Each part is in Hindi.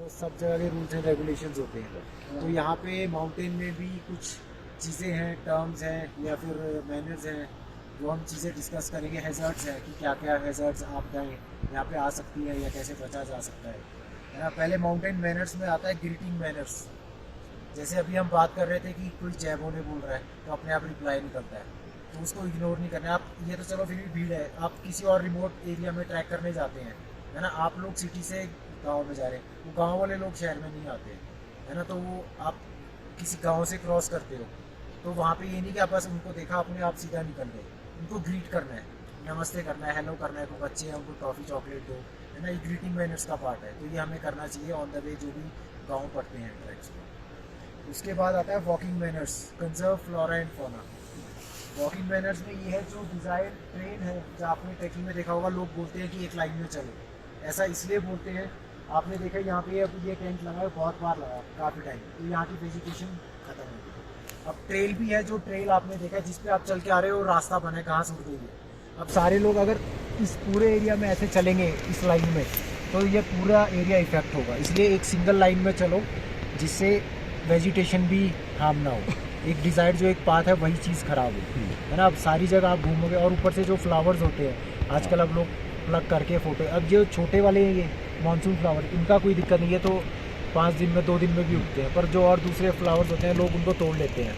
सब जगह के रूल्स एंड रेगुलेशंस होते हैं। तो यहाँ पे माउंटेन में भी कुछ चीज़ें हैं, टर्म्स हैं या फिर मैनर्स हैं, वो हम चीज़ें डिस्कस करेंगे। हैज़र्ड्स हैं कि क्या क्या हैज़र्ड्स आपदाएँ यहाँ पे आ सकती है या कैसे बचा जा सकता है ना। पहले माउंटेन मैनर्स में आता है ग्रीटिंग मैनर्स। जैसे अभी हम बात कर रहे थे कि कोई जय बोले बोल रहा है तो अपने आप रिप्लाई निकलता है, तो उसको इग्नोर नहीं करना है। आप ये तो चलो फिर भी भीड़ है, आप किसी और रिमोट एरिया में ट्रैक करने जाते हैं, है ना। आप लोग सिटी से गांव में जा रहे हैं, वो गांव वाले लोग शहर में नहीं आते, है ना। तो वो आप किसी गांव से क्रॉस करते हो तो वहाँ पे ये नहीं कि आप बस उनको देखा अपने आप सीधा निकल गए। उनको ग्रीट करना है, नमस्ते करना है, हेलो करना है। कोई बच्चे हैं उनको टॉफ़ी चॉकलेट दो, है ना। ये ग्रीटिंग मैनर्स का पार्ट है, तो ये हमें करना चाहिए ऑन द वे जो भी गाँव पढ़ते हैं ट्रैक्स में। उसके बाद आता है walking manners, conserve flora and fauna. Walking manners में ये है जो डिज़ाइन ट्रेन है, जो आपने ट्रैकिंग में देखा होगा, लोग बोलते हैं कि एक लाइन में चलो। ऐसा इसलिए बोलते हैं, आपने देखा यहाँ पे अब ये टेंट लगा है, बहुत बार लगा काफ़ी टाइम, तो यहाँ की वेजिटेशन खत्म हो गई। अब ट्रेल भी है, जो ट्रेल आपने देखा है जिस पे आप चल के आ रहे हो, रास्ता बना है, घास उड़ गई है। अब सारे लोग अगर इस पूरे एरिया में ऐसे चलेंगे इस लाइन में, तो ये पूरा एरिया इफेक्ट होगा। इसलिए एक सिंगल लाइन में चलो जिससे वेजिटेशन भी हार्म ना हो। एक डिज़ायर जो एक पाथ है वही चीज़ ख़राब हो, है ना। अब सारी जगह आप घूमोगे, और ऊपर से जो फ्लावर्स होते हैं आजकल अब लोग प्लग करके फ़ोटो, अब जो छोटे वाले ये मानसून फ्लावर, इनका कोई दिक्कत नहीं है, तो 5 दिन में 2 दिन में भी उगते हैं। पर जो और दूसरे फ्लावर्स होते हैं लोग उनको तोड़ लेते हैं,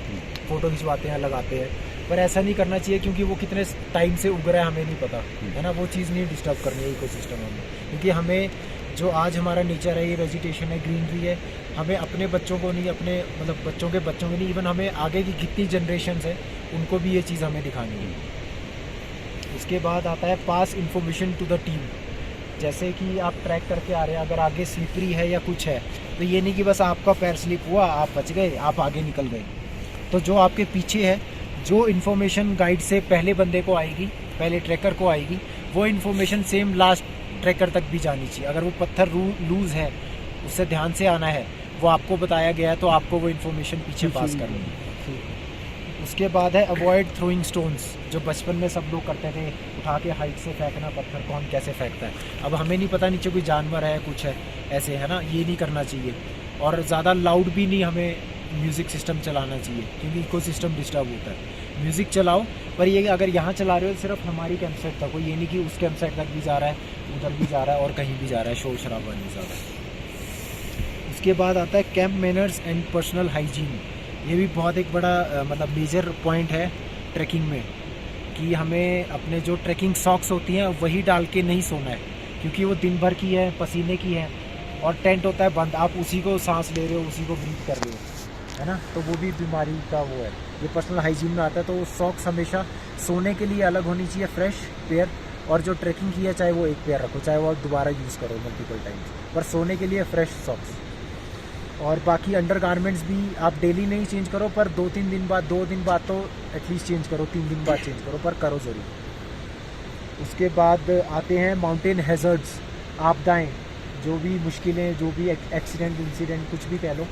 फ़ोटो खिंचवाते हैं, लगाते हैं। पर ऐसा नहीं करना चाहिए, क्योंकि वो कितने टाइम से उग रहा है हमें नहीं पता, है ना। वो चीज़ नहीं डिस्टर्ब करनी है इकोसिस्टम हमें, क्योंकि हमें जो आज हमारा नेचर है, ये वेजिटेशन है, ग्रीनरी है, हमें अपने बच्चों को नहीं, अपने मतलब बच्चों के बच्चों को नहीं, इवन हमें आगे की कितनी जनरेशन है उनको भी ये चीज़ हमें दिखानी है। उसके बाद आता है पास इन्फॉर्मेशन टू द टीम। जैसे कि आप ट्रैक करके आ रहे हैं, अगर आगे स्लिपरी है या कुछ है, तो ये नहीं कि बस आपका पैर स्लिप हुआ, आप बच गए, आप आगे निकल गए। तो जो आपके पीछे है, जो इन्फॉर्मेशन गाइड से पहले बंदे को आएगी, पहले ट्रैकर को आएगी, वो इन्फॉर्मेशन सेम लास्ट ट्रैकर तक भी जानी चाहिए। अगर वो पत्थर लूज़ है, उससे ध्यान से आना है, वो आपको बताया गया है, तो आपको वो इन्फॉर्मेशन पीछे पास करनी है। उसके बाद है अवॉइड थ्रोइंग स्टोन्स, जो बचपन में सब लोग करते थे, उठा के हाइट से फेंकना, पत्थर कौन कैसे फेंकता है। अब हमें नहीं पता नीचे कोई जानवर है, कुछ है ऐसे, है ना, ये नहीं करना चाहिए। और ज़्यादा लाउड भी नहीं हमें म्यूज़िक सिस्टम चलाना चाहिए, क्योंकि इको सिस्टम डिस्टर्ब होता है। म्यूज़िक चलाओ, पर ये अगर यहाँ चला रहे हो सिर्फ हमारी कैंप साइट तक हो, ये नहीं कि उस कैंप साइट तक भी जा रहा है, उधर भी जा रहा है और कहीं भी जा रहा है, शोर शराबा नहीं जा रहा है। उसके बाद आता है camp manners and personal hygiene. ये भी बहुत एक बड़ा मतलब मेजर पॉइंट है ट्रैकिंग में, कि हमें अपने जो ट्रैकिंग सॉक्स होती हैं वही डाल के नहीं सोना है, क्योंकि वो दिन भर की है, पसीने की है, और टेंट होता है बंद, आप उसी को सांस ले रहे हो, उसी को ब्रीथ कर रहे हो, है ना। तो वो भी बीमारी का वो है, ये पर्सनल हाइजीन में आता है। तो सॉक्स हमेशा सोने के लिए अलग होनी चाहिए, फ्रेश पेयर, और जो ट्रैकिंग की है चाहे वो एक पेयर रखो, चाहे वो दोबारा यूज़ करो मल्टीपल टाइम्स, पर सोने के लिए फ्रेश सॉक्स। और बाकी अंडर गारमेंट्स भी आप डेली नहीं चेंज करो, पर 2-3 दिन बाद, 2 दिन बाद तो एटलीस्ट चेंज करो, 3 दिन बाद चेंज करो, पर करो ज़रूर। उसके बाद आते हैं माउंटेन हैज़र्ड्स, आपदाएँ, जो भी मुश्किलें, जो भी एक्सीडेंट इंसिडेंट कुछ भी कह लो,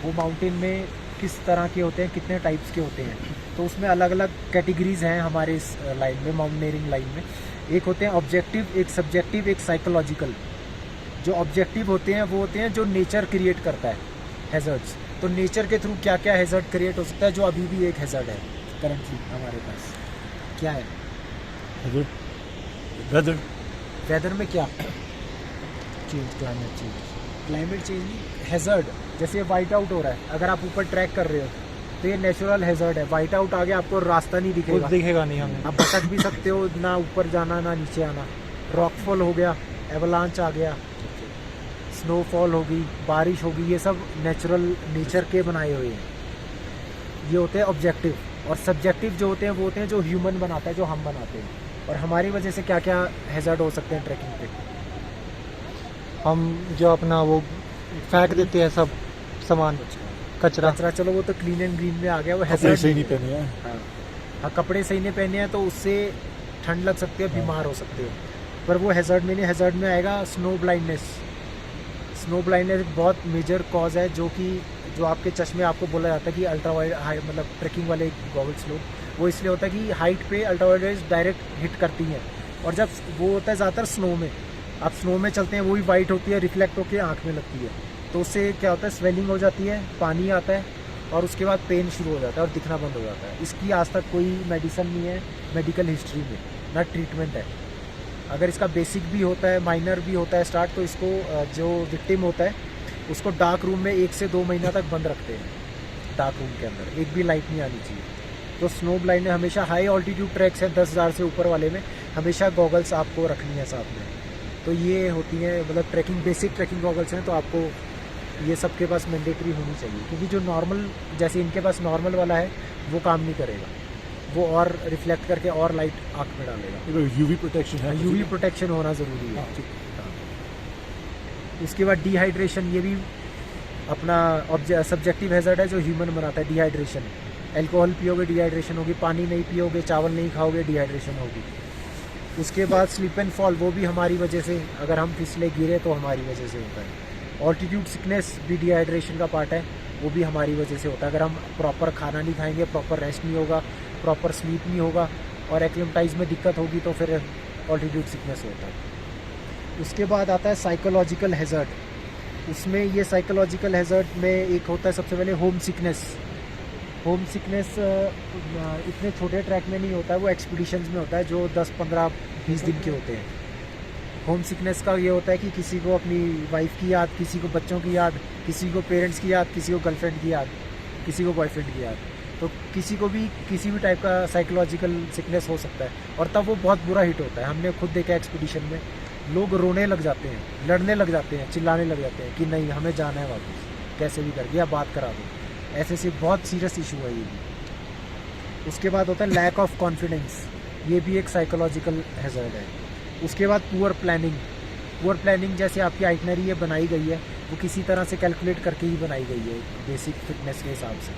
वो माउंटेन में किस तरह के होते हैं, कितने टाइप्स के होते हैं। तो उसमें अलग अलग कैटेगरीज़ हैं हमारे इस लाइन में, माउंटेनियरिंग लाइन में। एक होते हैं ऑब्जेक्टिव, एक सब्जेक्टिव, एक साइकोलॉजिकल। जो ऑब्जेक्टिव होते हैं वो होते हैं जो नेचर क्रिएट करता है हैज़र्ड्स। तो नेचर के थ्रू क्या क्या हैज़र्ड क्रिएट हो सकता है, जो अभी भी एक हैज़र्ड है करंटली हमारे पास, क्या है वेदर। वेदर में क्या चेंज, क्लाइमेट चेंज नहीं, हैज़र्ड। जैसे वाइट आउट हो रहा है, अगर आप ऊपर ट्रैक कर रहे हो तो ये नेचुरल हैज़र्ड है। वाइट आउट आ गया, आपको रास्ता नहीं दिखेगा नहीं हमें, आप भटक भी सकते हो, ना ऊपर जाना ना नीचे आना। रॉकफॉल हो गया, एवलांच आ गया, स्नोफॉल होगी, बारिश होगी, ये सब नेचुरल नेचर के बनाए हुए हैं। ये होते हैं ऑब्जेक्टिव। और सब्जेक्टिव जो होते हैं वो होते हैं जो ह्यूमन बनाता है, जो हम बनाते हैं। और हमारी वजह से क्या क्या हैज़र्ड हो सकते हैं ट्रैकिंग पे, हम जो अपना वो फेंक देते हैं सब सामान, कचरा। चलो वो तो क्लीन एंड ग्रीन में आ गया, वो कपड़े हैज़र्ड सही नहीं पहने हैं। हाँ, कपड़े सही नहीं पहने हैं तो उससे ठंड लग सकती है, बीमार हो सकते हो, पर वो हैज़र्ड में नहीं। हैज़र्ड में आएगा स्नो ब्लाइंडनेस। स्नो ब्लाइंडनेस एक बहुत मेजर कॉज है, जो आपके चश्मे, आपको बोला जाता है कि अल्ट्रा वाइड हाई, मतलब ट्रैकिंग वाले गॉगल्स लोग, वो इसलिए होता है कि हाइट पे ultraviolet rays direct hit करती हैं। और जब वो होता है ज़्यादातर स्नो में, आप स्नो में चलते हैं, वो भी वाइट होती है, रिफ्लेक्ट होकर आँख में लगती है, तो उससे क्या होता है, स्वेलिंग हो जाती है, पानी आता है और उसके बाद पेन शुरू हो जाता है और दिखना बंद हो जाता है। इसकी आज तक कोई मेडिसिन नहीं है मेडिकल हिस्ट्री में, ना ट्रीटमेंट है। अगर इसका बेसिक भी होता है, माइनर भी होता है स्टार्ट, तो इसको जो विक्टिम होता है उसको डार्क रूम में 1 से 2 महीना तक बंद रखते हैं। डार्क रूम के अंदर एक भी लाइट नहीं आनी चाहिए। तो स्नो ब्लाइंड में हमेशा हाई ऑल्टीट्यूड ट्रैक्स हैं 10,000 से ऊपर वाले में हमेशा गॉगल्स आपको रखनी है साथ में। तो ये होती हैं मतलब ट्रैकिंग, बेसिक ट्रैकिंग गॉगल्स हैं, तो आपको ये सबके पास मैंडेटरी होनी चाहिए। क्योंकि जो नॉर्मल, जैसे इनके पास नॉर्मल वाला है, वो काम नहीं करेगा, वो और रिफ्लेक्ट करके और लाइट आँख में डालेगा। यूवी प्रोटेक्शन है, यूवी प्रोटेक्शन होना ज़रूरी है। उसके बाद डिहाइड्रेशन, ये भी अपना सब्जेक्टिव हैज़र्ड है जो ह्यूमन बनाता है। डिहाइड्रेशन, अल्कोहल पियोगे डिहाइड्रेशन होगी, पानी नहीं पियोगे, चावल नहीं खाओगे डिहाइड्रेशन होगी। उसके बाद स्लिप एंड फॉल, वो भी हमारी वजह से, अगर हम फिसले गिरे तो हमारी वजह से होता है। ऑल्टीट्यूड सिकनेस भी डिहाइड्रेशन का पार्ट है, वो भी हमारी वजह से होता है। अगर हम प्रॉपर खाना नहीं खाएंगे, प्रॉपर रेस्ट नहीं होगा, प्रॉपर स्लीप नहीं होगा और एक्लिमेटाइज में दिक्कत होगी तो फिर ऑल्टीट्यूड सिकनेस होता है। उसके बाद आता है साइकोलॉजिकल हैज़र्ड। उसमें ये साइकोलॉजिकल हैज़र्ड में एक होता है सबसे पहले होम सिकनेस। होम सिकनेस इतने छोटे ट्रैक में नहीं होता है, वो एक्सपीडिशंस में होता है जो 10, 15, 20 दिन के होते हैं। होम सिकनेस का ये होता है कि किसी को अपनी वाइफ की याद, किसी को बच्चों की याद, किसी को पेरेंट्स की याद, किसी को गर्लफ्रेंड की याद, किसी को बॉयफ्रेंड की याद। तो किसी को भी किसी भी टाइप का साइकोलॉजिकल सिकनेस हो सकता है और तब वो बहुत बुरा हिट होता है। हमने खुद देखा एक्सपीडिशन में, लोग रोने लग जाते हैं, लड़ने लग जाते हैं, चिल्लाने लग जाते हैं कि नहीं हमें जाना है वापस, कैसे भी करके या बात करा दो। ऐसे से बहुत सीरियस इशू है ये भी। उसके बाद होता है लैक ऑफ कॉन्फिडेंस, ये भी एक साइकोलॉजिकल हैज़र्ड है। उसके बाद पुअर प्लानिंग। पुअर प्लानिंग जैसे आपकी आइटनरी ये बनाई गई है, वो किसी तरह से कैलकुलेट करके ही बनाई गई है बेसिक फिटनेस के हिसाब से।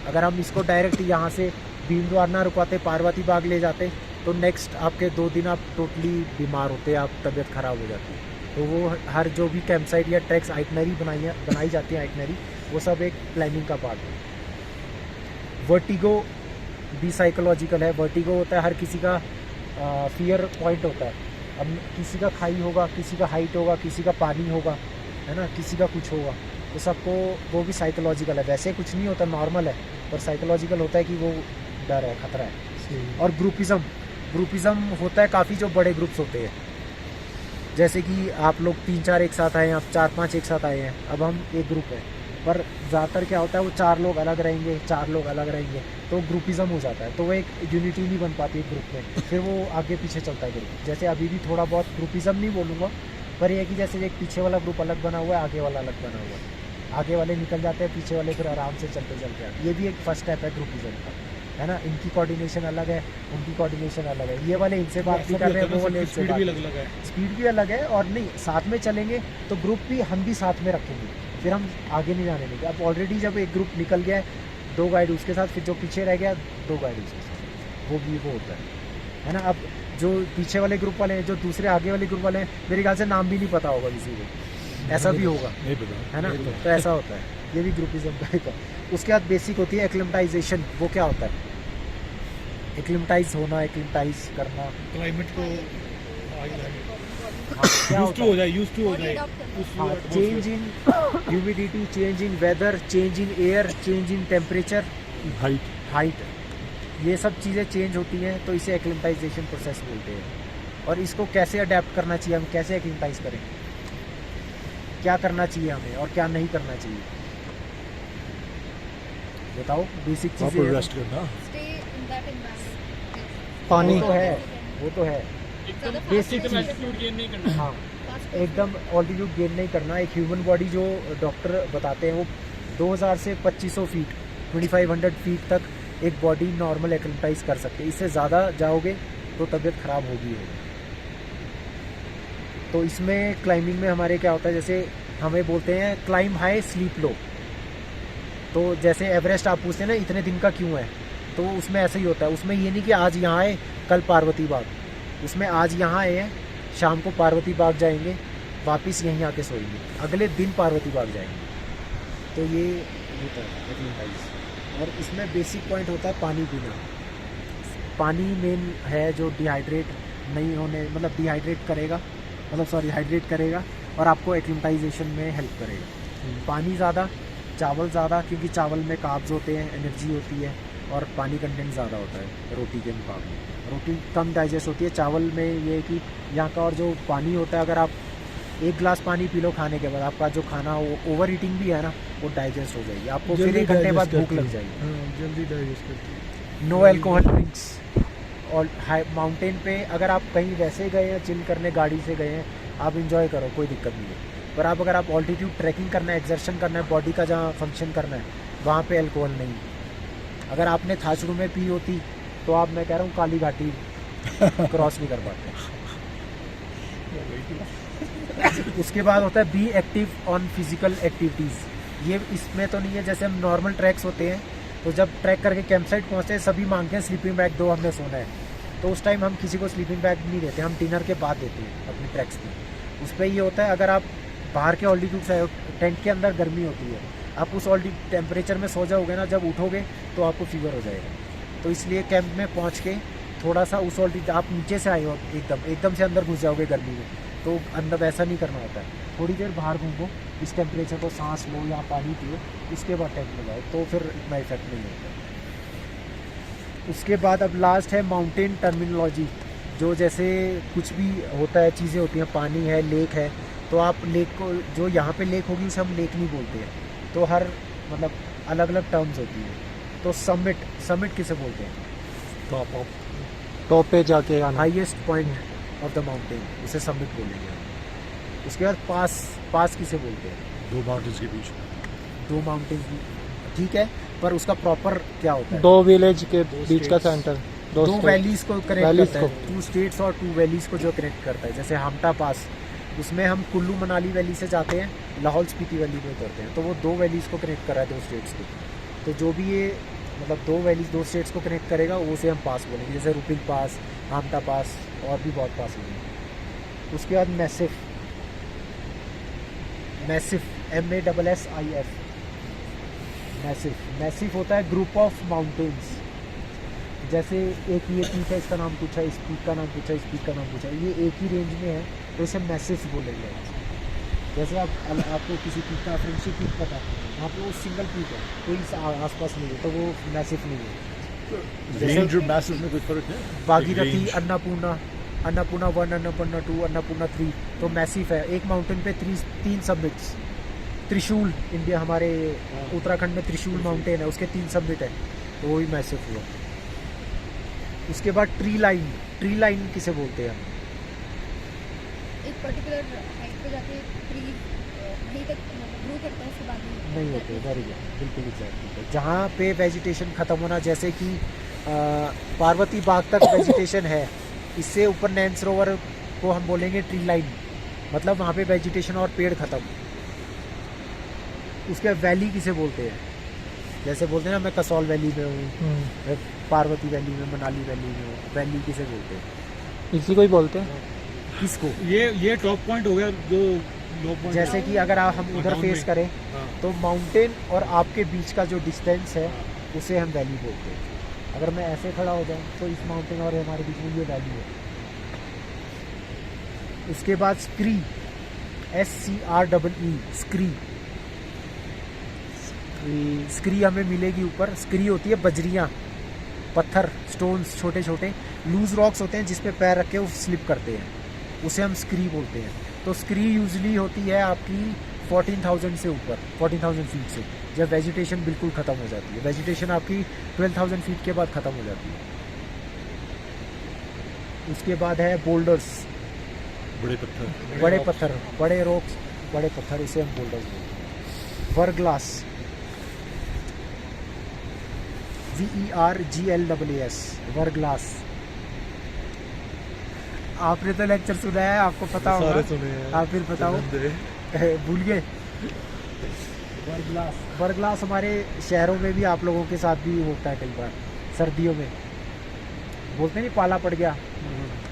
अगर हम इसको डायरेक्ट यहाँ से भीमद्वार ना रुकवाते, पार्वती बाग ले जाते, तो नेक्स्ट आपके 2 दिन आप टोटली बीमार होते, आप तबीयत ख़राब हो जाती है। तो वो हर जो भी कैंप साइट या ट्रैक्स आइटनरी बनाई जाती है आइटनरी, वो सब एक प्लानिंग का पार्ट है। वर्टिगो भी साइकोलॉजिकल है। वर्टिगो होता है हर किसी का फियर पॉइंट होता है। अब किसी का खाई होगा, किसी का हाइट होगा, किसी का पानी होगा, है ना, किसी का कुछ होगा, तो सबको वो भी साइकोलॉजिकल है। वैसे कुछ नहीं होता, नॉर्मल है, पर साइकोलॉजिकल होता है कि वो डर है, खतरा है। और ग्रुपिज़म होता है, काफ़ी जो बड़े ग्रुप्स होते हैं, जैसे कि आप लोग 3-4 एक साथ आए हैं, आप 4-5 एक साथ आए हैं, अब हम एक ग्रुप है, पर ज़्यादातर क्या होता है वो 4 लोग अलग रहेंगे, 4 लोग अलग रहेंगे, तो ग्रुपिज़म हो जाता है। तो वो एक यूनिटी नहीं बन पाती है ग्रुप में, फिर वो आगे पीछे चलता है ग्रुप। जैसे अभी भी थोड़ा बहुत ग्रुपिज़म नहीं बोलूँगा, पर यह है कि जैसे एक पीछे वाला ग्रुप अलग बना हुआ है, आगे वाला अलग बना हुआ है, आगे वाले निकल जाते हैं, पीछे वाले फिर आराम से चलते चलते आते हैं। ये भी एक फर्स्ट स्टेप है ग्रुपिज़म का, है ना। इनकी कोऑर्डिनेशन अलग है, उनकी कोऑर्डिनेशन अलग है। ये वाले इनसे बात भी कर रहे हैं, वो वाले इनसे बात, स्पीड भी अलग है। और नहीं, साथ में चलेंगे तो ग्रुप भी हम भी साथ में रखेंगे, फिर हम आगे नहीं जाने देंगे। अब ऑलरेडी जब एक ग्रुप निकल गया है, 2 गाइड उसके साथ, फिर जो पीछे रह गया 2 गाइड उसके साथ, वो भी वो होता है ना। अब जो पीछे वाले ग्रुप वाले हैं, जो दूसरे आगे वाले ग्रुप वाले हैं, मेरे ख्याल से नाम भी नहीं पता होगा किसी को, ऐसा भी होगा, है ना। तो ऐसा होता है, ये भी ग्रुपिज्म का है। उसके बाद बेसिक होती है एक्लिमेटाइजेशन। वो क्या होता है? एक्लिमेटाइज होना, एक्लिमेटाइज करना, क्लाइमेट को यूज्ड टू हो जाए। Change in humidity, change in weather, change in air, change in temperature, height, ये सब चीज़ें चेंज होती हैं, तो इसे एक्लिमेटाइजेशन प्रोसेस बोलते हैं। और इसको कैसे अडेप्ट करना चाहिए, हम कैसे एक्लिमेटाइज करें, क्या करना चाहिए हमें और क्या नहीं करना चाहिए, बताओ। बेसिक चीज़ें, रेस्ट करना, पानी, वो तो है बेसिक चीज़। हाँ, एकदम ऑल्टीट्यूड गेन नहीं करना। एक ह्यूमन बॉडी जो डॉक्टर बताते हैं, वो 2000 से 2500 फीट, 2500 फीट तक एक बॉडी नॉर्मल एक्लिमेटाइज कर सकते हैं। इससे ज़्यादा जाओगे तो तबीयत ख़राब होगी। तो इसमें क्लाइंबिंग में हमारे क्या होता है, जैसे हमें बोलते हैं क्लाइंब हाई स्लीप लो। तो जैसे एवरेस्ट आप पूछते हैं ना इतने दिन का क्यों है, तो उसमें ऐसा ही होता है। उसमें ये नहीं कि आज यहाँ आए कल पार्वती बाग, उसमें आज यहाँ आए हैं, शाम को पार्वती बाग जाएंगे, वापस यहीं आके सोएंगे, अगले दिन पार्वती बाग जाएंगे। तो ये होता है एक्लिमेटाइज। और इसमें बेसिक पॉइंट होता है पानी पीना। पानी मेन है जो डिहाइड्रेट नहीं होने, मतलब हाइड्रेट करेगा और आपको एक्लिमेटाइजेशन में हेल्प करेगा। पानी ज़्यादा, चावल ज़्यादा, क्योंकि चावल में कार्ब्स होते हैं, एनर्जी होती है, और पानी कंटेंट ज़्यादा होता है रोटी के मुकाबले। रोटी कम डाइजेस्ट होती है, चावल में ये है कि यहाँ का और जो पानी होता है, अगर आप एक गिलास पानी पी लो खाने के बाद, आपका जो खाना वो ओवर ईटिंग भी है ना, वो डाइजेस्ट हो जाएगी, आपको फिर जल्दी 1 घंटे बाद digest भूख लग करती है। जाएगी। हाँ, जल्दी डाइजेस्ट करती है। No alcohol drinks. और हाई माउंटेन पे अगर आप कहीं वैसे गए हैं चिल करने, गाड़ी से गए हैं, आप इंजॉय करो, कोई दिक्कत नहीं है। पर अगर आप ऑल्टीट्यूड ट्रैकिंग करना है, एक्सर्शन करना है, बॉडी का जहाँ फंक्शन करना है, वहाँ पे अल्कोहल नहीं। अगर आपने थाचड़ू में पी होती तो आप, मैं कह रहा हूँ, काली घाटी क्रॉस नहीं कर पाते। उसके बाद होता है be active on physical activities. ये इसमें तो नहीं है, जैसे हम नॉर्मल ट्रैक्स होते हैं तो जब ट्रैक करके कैंप साइट पहुँचते हैं सभी मांगते हैं स्लीपिंग बैग दो, हमने सोना है, तो उस टाइम हम किसी को स्लीपिंग बैग नहीं देते, हम डिनर के बाद देते हैं अपने ट्रैक्स की। उस पर ये होता है, अगर आप बाहर के ऑल्टीट्यूड से, टेंट के अंदर गर्मी होती है, आप उस टेम्परेचर में सो जाओगे ना, जब उठोगे तो आपको फीवर हो जाएगा। तो इसलिए कैंप में पहुँच के थोड़ा सा उस आप नीचे से आए हो, एकदम से अंदर घुस जाओगे गर्मी में, तो अंदर वैसा नहीं करना होता है। थोड़ी देर बाहर घूमो, इस टेम्परेचर को सांस लो या पानी पियो, उसके बाद टेंट में जाओ, तो फिर इतना इफेक्ट नहीं होता। उसके बाद अब लास्ट है माउंटेन टर्मिनोलॉजी, जो जैसे कुछ भी होता है, चीज़ें होती हैं, पानी है, लेक है, तो आप लेक को, जो यहाँ पे लेक होगी उसे हम लेक नहीं बोलते हैं, तो हर मतलब अलग अलग टर्म्स होती है। तो समिट किसे बोलते हैं? टॉप पे जाके आना। Highest point of the mountain, उसे समिट बोलेंगे हम। उसके बाद पास किसे बोलते हैं? 2 माउंटेन्स के बीच। 2 माउंटेन, ठीक है, पर उसका प्रॉपर क्या होता है? 2 विलेज के बीच का सेंटर। 2 state। वैलीज को कनेक्ट वैलीज करता है, 2 स्टेट्स और 2 वैलीज को जो कनेक्ट करता है। जैसे हमटा पास, उसमें हम कुल्लू मनाली वैली से जाते हैं, लाहौल स्पीति वैली में उतरते हैं, तो वो 2 वैलीज को कनेक्ट कर रहा है 2 स्टेट्स को। तो जो भी ये मतलब 2 वैलीज 2 स्टेट्स को कनेक्ट करेगा, वो से हम पास बोलेंगे, जैसे रुपिंग पास, हमटा पास, और भी बहुत पास होंगे। उसके बाद मैसिफ MASSIF, मैसिफ होता है ग्रुप ऑफ माउंटेन्स। जैसे एक ये पीक है, इसका नाम पूछा, इस पीक का नाम पूछा, इस पीक का नाम पूछा, ये एक ही रेंज में है, तो इसे मैसिफ बोलेंगे। जैसे आपको किसी पीक का फ्रेंडशिप पीक पता है, वहाँ पे वो सिंगल पीक है, कोई आसपास नहीं है, तो वो मैसिफ नहीं है। रेंज और मैसिव में कोई फर्क है? भागीरथी, Range। अन्नपूर्णा 1, अन्नपूर्णा 2, अन्नपूर्णा 3, तो मैसिफ है। एक माउंटेन पे 3 समिट्स। त्रिशूल, इंडिया हमारे उत्तराखंड में त्रिशूल माउंटेन है, उसके 3 समिट है, तो वो भी मैसिफ हुआ। उसके बाद ट्री लाइन किसे बोलते हैं? एक पर्टिकुलर हाइट पे जाके ट्री वहीं तक ग्रो करता है, उसके बाद नहीं होते, वेरी गुड, बिल्कुल एग्जैक्टली। जहाँ पे वेजिटेशन ख़त्म होना, जैसे कि पार्वती बाग तक वेजिटेशन है, इससे ऊपर नैन सरोवर को हम बोलेंगे ट्री लाइन, मतलब वहाँ पे वेजिटेशन और पेड़ ख़त्म। उसके वैली किसे बोलते हैं? जैसे बोलते हैं ना, मैं कसौल वैली में हूँ, मैं पार्वती वैली में, मनाली वैली में हूँ, वैली किसे बोलते हैं? इसी को ही बोलते हैं। किसको? ये टॉप पॉइंट हो गया, जो लो पॉइंट। जैसे कि अगर हम उधर डाउन फेस में। करें, हाँ। तो माउंटेन और आपके बीच का जो डिस्टेंस है, उसे हम वैली बोलते हैं। अगर मैं ऐसे खड़ा हो जाऊँ तो इस माउंटेन और हमारे बीच में ये वैली है। उसके बाद स्क्री, SCREE, स्क्री हमें मिलेगी ऊपर। स्क्री होती है बजरियाँ, पत्थर, स्टोन्स, छोटे छोटे लूज रॉक्स होते हैं जिस पे पैर रख के वो स्लिप करते हैं, उसे हम स्क्री बोलते हैं। तो स्क्री यूजली होती है आपकी 14,000 से ऊपर, 14,000 फीट से, जब वेजिटेशन बिल्कुल ख़त्म हो जाती है। वेजिटेशन आपकी 12,000 फीट के बाद ख़त्म हो जाती है। उसके बाद है बोल्डर्स, बड़े पत्थर। बड़े पत्थर, बड़े रॉक्स, बड़े पत्थर, इसे हम बोल्डर्स बोलते हैं। वर्गलास, VERGLAS, वर्गलास। आपने तो लेक्चर सुना है, आपको पता होगा। सारे सुने हैं। आप फिर बताओ, भूल गए? वर्गलास हमारे शहरों में भी, आप लोगों के साथ भी होता है कई बार, सर्दियों में बोलते नहीं, पाला पड़ गया,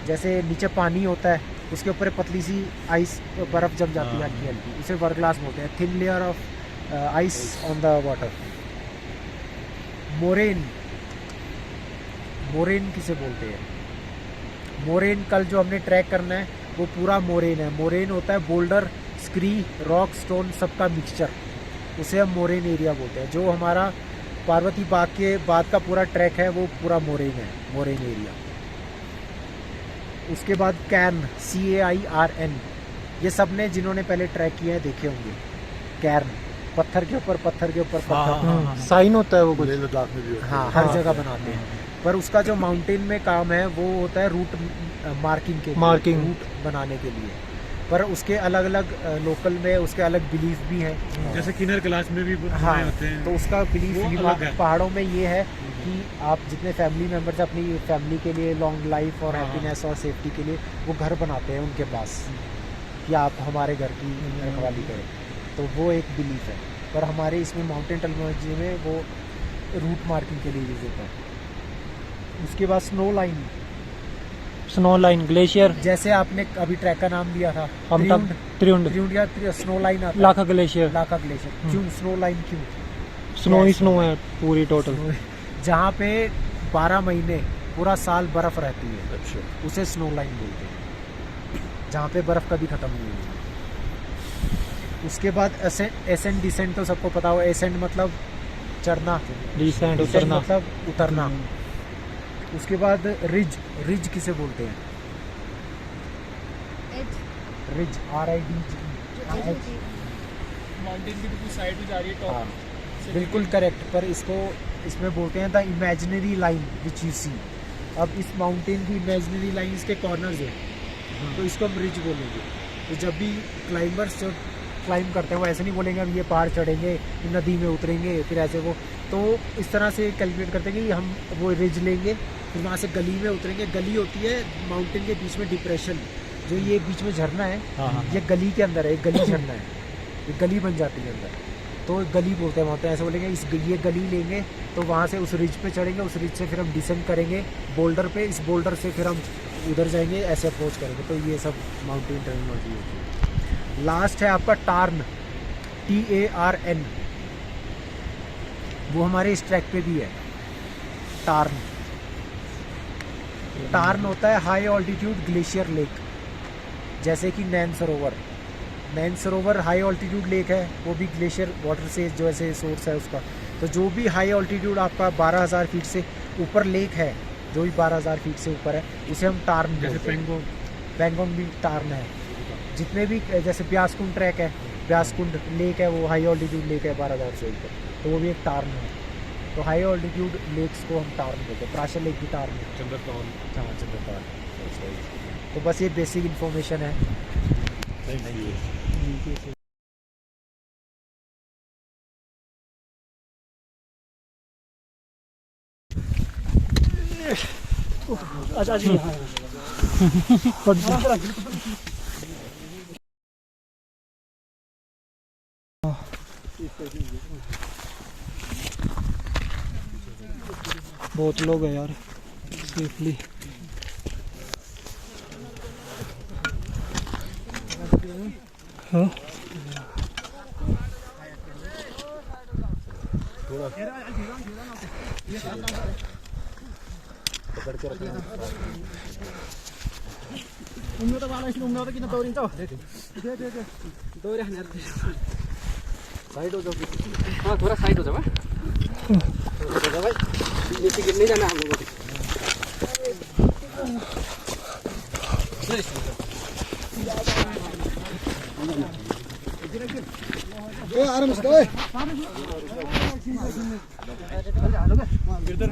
जैसे नीचे पानी होता है, उसके ऊपर पतली सी आइस, बर्फ़ जम जाती है हल्की हल्की, उसे वर्गलास बोलते हैं। Thin layer of ice on the water. Moraine किसे बोलते हैं? मोरेन, कल जो हमने ट्रैक करना है वो पूरा मोरेन है। मोरेन होता है बोल्डर स्क्री, रॉक, स्टोन सबका मिक्सचर, उसे हम मोरेन एरिया बोलते हैं। जो हमारा पार्वती बाग के बाद का पूरा ट्रैक है वो पूरा मोरेन है, मोरेन एरिया। उसके बाद कैर्न, CAIRN, ये सब ने जिन्होंने पहले ट्रैक किए हैं देखे होंगे। कैर्न, पत्थर के ऊपर पत्थर के ऊपर पत्थर, साइन होता है वो कुछ। लेह लद्दाख में भी होता है। हाँ, हर जगह बनाते हैं। पर उसका जो माउंटेन में काम है वो होता है रूट मार्किंग के लिए, मार्किंग। रूट बनाने के लिए। पर उसके अलग अलग लोकल में उसके अलग बिलीफ भी हैं। जैसे किन्नर कैलाश में भी हाँ, बनाए होते हैं। तो उसका बिलीफ वो अलग है। पहाड़ों में ये है कि आप जितने फैमिली मेम्बर्स अपनी फैमिली के लिए लॉन्ग लाइफ और हैप्पीनेस और सेफ्टी के लिए वो घर बनाते हैं उनके पास, कि आप हमारे घर की रखवाली करें। तो वो एक बिलीफ है। पर हमारे इसमें माउंटेन टेक्नोलॉजी में वो रूट मार्किंग के लिए यूज होता है। उसके बाद snow line, snow line, glacier, जैसे आपने अभी ट्रैक का नाम लिया था हम तब त्रियुंड, त्रियुंड या स्नो लाइन आता है। लाखा ग्लेशियर। लाखा ग्लेशियर क्यों स्नो लाइन क्यों? स्नो ही स्नो है पूरी टोटल। जहाँ पे 12 महीने पूरा साल बर्फ रहती है अच्छा, उसे स्नो लाइन बोलते हैं, जहाँ पे बर्फ कभी खत्म नहीं होती। उसके बाद एसेंट डिसेंट तो सबको पता हो। एसेंट मतलब चढ़ना, डिसेंट, डिसेंट उतरना। मतलब उतरना। उसके बाद रिज, रिज किसे बोलते हैं? Edge ridge, RID। जो एज होती है। माउंटेन की बिल्कुल साइड में जा रही है टॉप हाँ, बिल्कुल करेक्ट। पर इसको इसमें बोलते हैं the imaginary line which you see. अब इस माउंटेन की इमेजिनरी लाइन इसके कॉर्नर्स है, तो इसको हम रिज बोलेंगे। तो जब भी क्लाइंबर्स जो क्लाइंब करते हैं वो ऐसे नहीं बोलेंगे हम ये पहाड़ चढ़ेंगे, नदी में उतरेंगे, फिर ऐसे वो। तो इस तरह से कैलकुलेट करते हैं कि हम वो रिज लेंगे, फिर वहाँ से गली में उतरेंगे। गली होती है माउंटेन के बीच में डिप्रेशन, जो ये बीच में झरना है, ये गली के अंदर है, एक गली झरना है, ये गली बन जाती है अंदर, तो गली बोलते हैं वहाँ पे। ऐसे बोलेंगे ये गली लेंगे, तो वहाँ से उस रिज पे चढ़ेंगे, उस रिज से फिर हम डिसेंड करेंगे बोल्डर पे, इस बोल्डर से फिर हम उधर जाएंगे, ऐसे अप्रोच करेंगे। तो ये सब माउंटेन टेक्नोलॉजी होती है। लास्ट है आपका टार्न, TARN, वो हमारे इस ट्रैक पे भी है। टार्न, टार्न होता है हाई ऑल्टीट्यूड ग्लेशियर लेक, जैसे कि नैन सरोवर हाई ऑल्टीट्यूड लेक है, वो भी ग्लेशियर वाटर से जो ऐसे सोर्स है उसका। तो जो भी हाई ऑल्टीट्यूड आपका 12,000 फीट से ऊपर लेक है, जो भी 12,000 फीट से ऊपर है, उसे हम टार्न जैसे बोलते हैं। पेंगोंग। पेंगोंग भी टार्न है। जितने भी जैसे ब्यासकुंड ट्रैक है, ब्यासकुंड लेक है, वो हाई ऑल्टीट्यूड लेक है 12,000 से ऊपर, तो वो भी एक टार्न है। तो हाई ऑल्टीट्यूड लेक्स को हम टार्न बोलते हैं। प्राशर लेक भी टार्न है। चंद्रतौल। हाँ, चंद्रतौल। तो बस ये बेसिक इन्फॉर्मेशन है। Thank you. अच्छा जी। बहुत लोग हैं यार, सेफली। हाँ, पकड़ के रखना। उन्होंने तो वाला इसलिए उन्होंने तो कितना दौड़ी तो दे दौड़े हैं यार। साइड हो जाओ। हाँ, थोड़ा साइड हो जाओ। हो जाओ भाई, नीचे गिरने जाना हम लोगों को। आराम से ओए इधर